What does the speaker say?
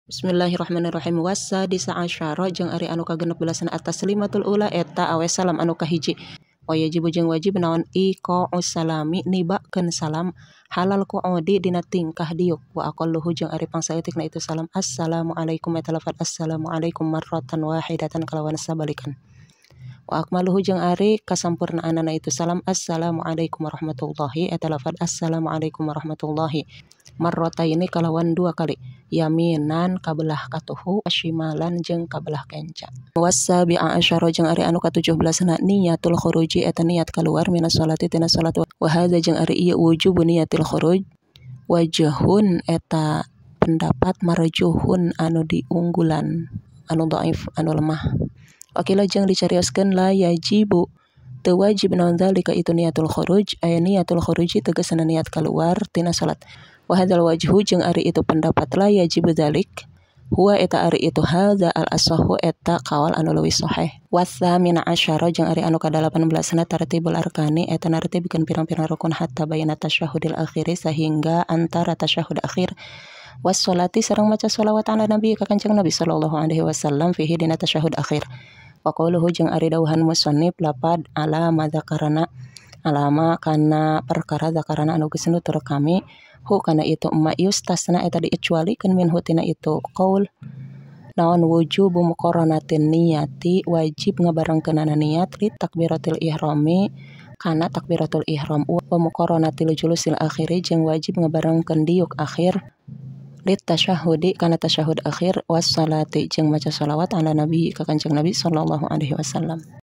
Bismillahirrahmanirrahim. Wasadisa asyara jeung ari anu kagenep belasan at-taslimatul ula eta awe salam anu kahiji. Wa yajibu jeung wajib naon iqa'us salami nibakeun salam halal qu'udi dina tingkah diuk wa aqalluhu jeung ari pangsaeutikna itu salam assalamualaikum eta lafaz assalamualaikum marratan wahidatan kalawan sabalikan. Wa akmaluhu jeung ari kasampurnaanana itu salam assalamualaikum warahmatullahi eta lafaz assalamualaikum warahmatullahi marrataini kalawan 2 kali yaminan kabelah katuhu shimalan jeung kabelah kenca. Wasabi'a asyara jeung ari anu ka-17 niyatul khuruji eta niat kaluar minas sholati tina salat wa hadza jeung ari ieu wujub niyatil khuruj wajhun eta pendapat marjuhun anu diunggulan anu dhaif anu lemah. Wakila jeung dicarioskeun la yajibu teu wajib naon zalika itu niyatul khuruj aya niyatul khuruji tegasna niat kaluar tina salat. Wa hadzal wajhu jeung ari itu pendapat la yajibu dzalik huwa eta ari itu hadza al asahhu eta kaul anu leuwih sahih. Wasamin asyara jeung ari anu ka-18 tartibul arkani eta nartibkeun pirang-pirang rukun hatta bayna tasyahudil akhiri sehingga antara tasyahud akhir wassalati sareng maca shalawat ala nabi ka kanjeng Nabi sallallahu alaihi wasallam fihi dina tasyahud akhir. Wa qauluhu jeung ari dawuhan musannif lapad alama dzakarana alama kana perkara dzakarana anu geus nutur kami hu kana itu ma yustasna eta dikecualikeun minhu tina itu qaul naon wujubu muqaranatin niyati wajib ngabarengkeunana niat li takbiratul ihrami kana takbiratul ihram wa muqaranatil julusil akhiri jeung wajib ngabarengkeun diuk akhir li tasyahudi kana tasyahud akhir wassalati jeung maca shalawat ala nabi ka kanjeng Nabi sallallahu alaihi wasallam.